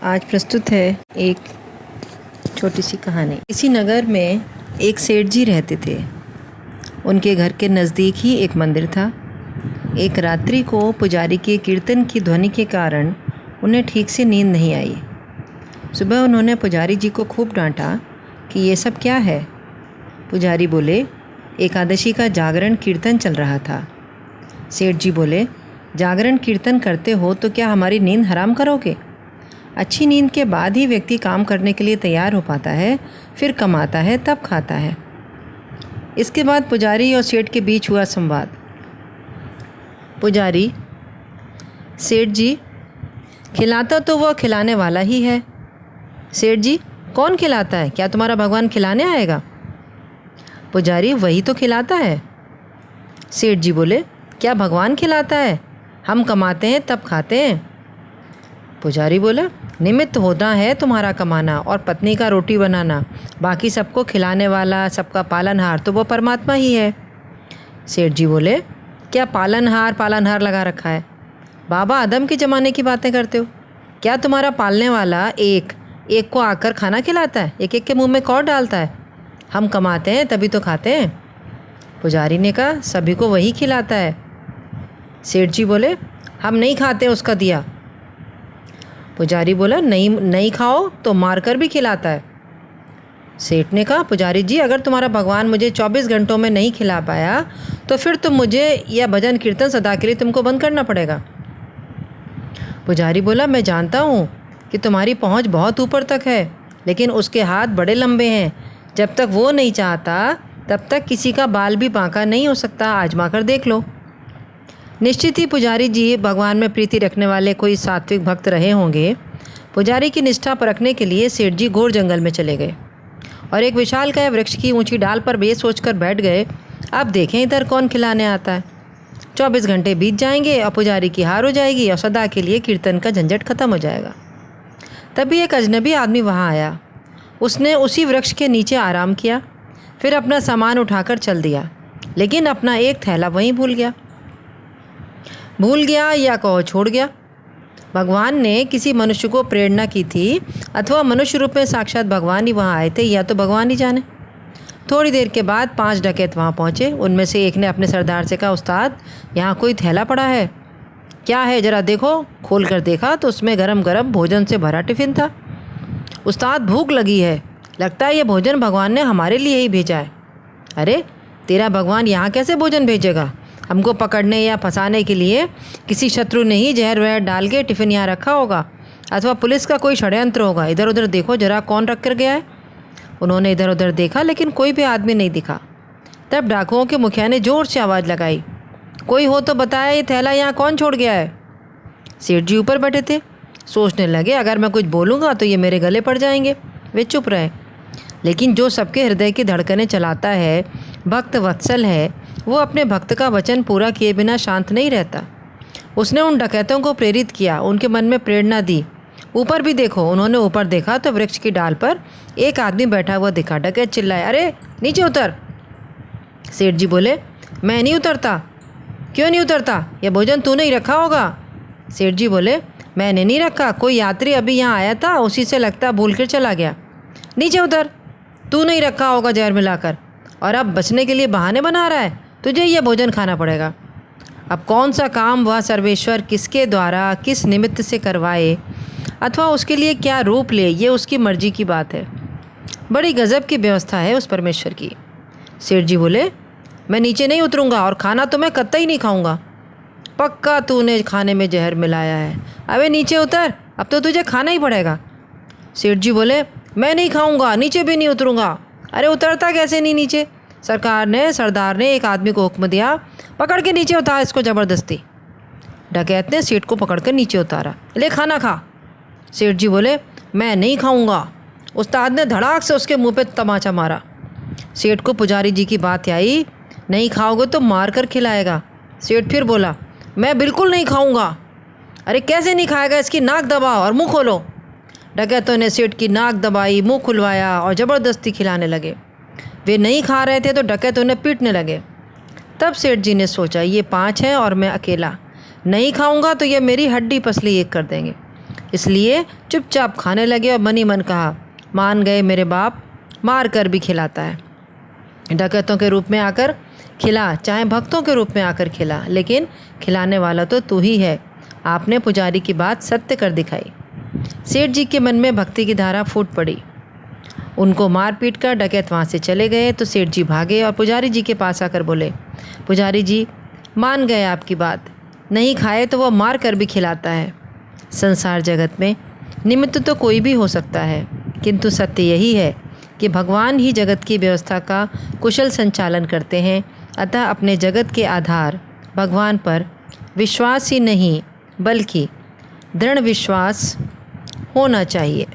आज प्रस्तुत है एक छोटी सी कहानी। इसी नगर में एक सेठ जी रहते थे। उनके घर के नज़दीक ही एक मंदिर था। एक रात्रि को पुजारी के कीर्तन की ध्वनि के कारण उन्हें ठीक से नींद नहीं आई। सुबह उन्होंने पुजारी जी को खूब डांटा कि ये सब क्या है। पुजारी बोले, एकादशी का जागरण कीर्तन चल रहा था। सेठ जी बोले, जागरण कीर्तन करते हो तो क्या हमारी नींद हराम करोगे? अच्छी नींद के बाद ही व्यक्ति काम करने के लिए तैयार हो पाता है, फिर कमाता है, तब खाता है। इसके बाद पुजारी और सेठ के बीच हुआ संवाद। पुजारी, सेठ जी, खिलाता तो वह खिलाने वाला ही है। सेठ जी, कौन खिलाता है? क्या तुम्हारा भगवान खिलाने आएगा? पुजारी, वही तो खिलाता है। सेठ जी बोले, क्या भगवान खिलाता है? हम कमाते हैं तब खाते हैं। पुजारी बोला, निमित्त होना है तुम्हारा कमाना और पत्नी का रोटी बनाना, बाकी सबको खिलाने वाला, सबका पालनहार तो वो परमात्मा ही है। सेठ जी बोले, क्या पालनहार लगा रखा है? बाबा आदम के ज़माने की बातें करते हो? क्या तुम्हारा पालने वाला एक को आकर खाना खिलाता है, एक के मुंह में कौर डालता है? हम कमाते हैं तभी तो खाते हैं। पुजारी ने कहा, सभी को वही खिलाता है। सेठ जी बोले, हम नहीं खाते उसका दिया। पुजारी बोला, नहीं खाओ तो मार कर भी खिलाता है। सेठ ने कहा, पुजारी जी, अगर तुम्हारा भगवान मुझे 24 घंटों में नहीं खिला पाया तो फिर तुम मुझे या भजन कीर्तन सदा के लिए तुमको बंद करना पड़ेगा। पुजारी बोला, मैं जानता हूँ कि तुम्हारी पहुँच बहुत ऊपर तक है, लेकिन उसके हाथ बड़े लंबे हैं। जब तक वो नहीं चाहता तब तक किसी का बाल भी बांका नहीं हो सकता। आजमा कर देख लो। निश्चित ही पुजारी जी भगवान में प्रीति रखने वाले कोई सात्विक भक्त रहे होंगे। पुजारी की निष्ठा परखने के लिए सेठ जी घोर जंगल में चले गए और एक विशालकाय वृक्ष की ऊंची डाल पर ये सोचकर बैठ गए, अब देखें इधर कौन खिलाने आता है। 24 घंटे बीत जाएंगे और पुजारी की हार हो जाएगी और सदा के लिए कीर्तन का झंझट खत्म हो जाएगा। तभी एक अजनबी आदमी वहाँ आया। उसने उसी वृक्ष के नीचे आराम किया, फिर अपना सामान उठाकर चल दिया, लेकिन अपना एक थैला वहीं भूल गया या कहो छोड़ गया। भगवान ने किसी मनुष्य को प्रेरणा की थी अथवा मनुष्य रूप में साक्षात भगवान ही वहाँ आए थे, या तो भगवान ही जाने। थोड़ी देर के बाद 5 डकैत वहाँ पहुँचे। उनमें से एक ने अपने सरदार से कहा, उस्ताद, यहाँ कोई थैला पड़ा है। क्या है, ज़रा देखो। खोल कर देखा तो उसमें गरम गरम भोजन से भरा टिफ़िन था। उस्ताद, भूख लगी है, लगता है ये भोजन भगवान ने हमारे लिए ही भेजा है। अरे, तेरा भगवान यहाँ कैसे भोजन भेजेगा? हमको पकड़ने या फंसाने के लिए किसी शत्रु ने ही जहर वहर डाल के टिफ़िन यहाँ रखा होगा, अथवा पुलिस का कोई षड्यंत्र होगा। इधर उधर देखो जरा, कौन रख कर गया है। उन्होंने इधर उधर देखा, लेकिन कोई भी आदमी नहीं दिखा। तब डाकुओं के मुखिया ने ज़ोर से आवाज़ लगाई, कोई हो तो बताया, ये थैला यहाँ कौन छोड़ गया है। सेठ जी ऊपर बैठे थे, सोचने लगे, अगर मैं कुछ बोलूँगा तो ये मेरे गले पड़ जाएंगे। वे चुप रहे। लेकिन जो सबके हृदय की धड़कनें चलाता है, भक्त वत्सल है, वो अपने भक्त का वचन पूरा किए बिना शांत नहीं रहता। उसने उन डकैतों को प्रेरित किया, उनके मन में प्रेरणा दी। ऊपर भी देखो। उन्होंने ऊपर देखा तो वृक्ष की डाल पर एक आदमी बैठा हुआ दिखा। डकैत चिल्लाए, अरे नीचे उतर। सेठ जी बोले, मैं नहीं उतरता। क्यों नहीं उतरता? यह भोजन तूने ही रखा होगा। सेठ जी बोले, मैंने नहीं रखा, कोई यात्री अभी यहाँ आया था, उसी से लगता भूल कर चला गया। नीचे उतर। तू नहीं रखा होगा जहर मिलाकर, और अब बचने के लिए बहाने बना रहा है। तुझे यह भोजन खाना पड़ेगा। अब कौन सा काम वह सर्वेश्वर किसके द्वारा किस निमित्त से करवाए अथवा उसके लिए क्या रूप ले, ये उसकी मर्जी की बात है। बड़ी गजब की व्यवस्था है उस परमेश्वर की। सेठ जी बोले, मैं नीचे नहीं उतरूँगा और खाना तो मैं कतई नहीं खाऊँगा। पक्का तूने खाने में जहर मिलाया है। अबे नीचे उतर, अब तो तुझे खाना ही पड़ेगा। सेठ जी बोले, मैं नहीं खाऊँगा, नीचे भी नहीं उतरूँगा। अरे उतरता कैसे नहीं नीचे? सरदार ने एक आदमी को हुक्म दिया, पकड़ के नीचे उतार इसको ज़बरदस्ती। डकैत ने सेठ को पकड़कर नीचे उतारा। ले खाना खा। सेठ जी बोले, मैं नहीं खाऊंगा। उस्ताद ने धड़ाक से उसके मुंह पे तमाचा मारा। सेठ को पुजारी जी की बात आई, नहीं खाओगे तो मार कर खिलाएगा। सेठ फिर बोला, मैं बिल्कुल नहीं खाऊंगा। अरे कैसे नहीं खाएगा? इसकी नाक दबाओ और मुँह खोलो। डकैतों ने सेठ की नाक दबाई, मुँह खुलवाया और ज़बरदस्ती खिलाने लगे। वे नहीं खा रहे थे तो डकैत उन्हें पीटने लगे। तब सेठ जी ने सोचा, ये 5 हैं और मैं अकेला, नहीं खाऊंगा तो ये मेरी हड्डी पसली एक कर देंगे। इसलिए चुपचाप खाने लगे और मन ही मन कहा, मान गए मेरे बाप, मार कर भी खिलाता है। डकैतों के रूप में आकर खिला, चाहे भक्तों के रूप में आकर खिला, लेकिन खिलाने वाला तो तू ही है। आपने पुजारी की बात सत्य कर दिखाई। सेठ जी के मन में भक्ति की धारा फूट पड़ी। उनको मार पीट कर डकैत वहाँ से चले गए तो सेठ जी भागे और पुजारी जी के पास आकर बोले, पुजारी जी मान गए आपकी बात, नहीं खाए तो वह मार कर भी खिलाता है। संसार जगत में निमित्त तो कोई भी हो सकता है, किंतु सत्य यही है कि भगवान ही जगत की व्यवस्था का कुशल संचालन करते हैं। अतः अपने जगत के आधार भगवान पर विश्वास ही नहीं बल्कि दृढ़ विश्वास होना चाहिए।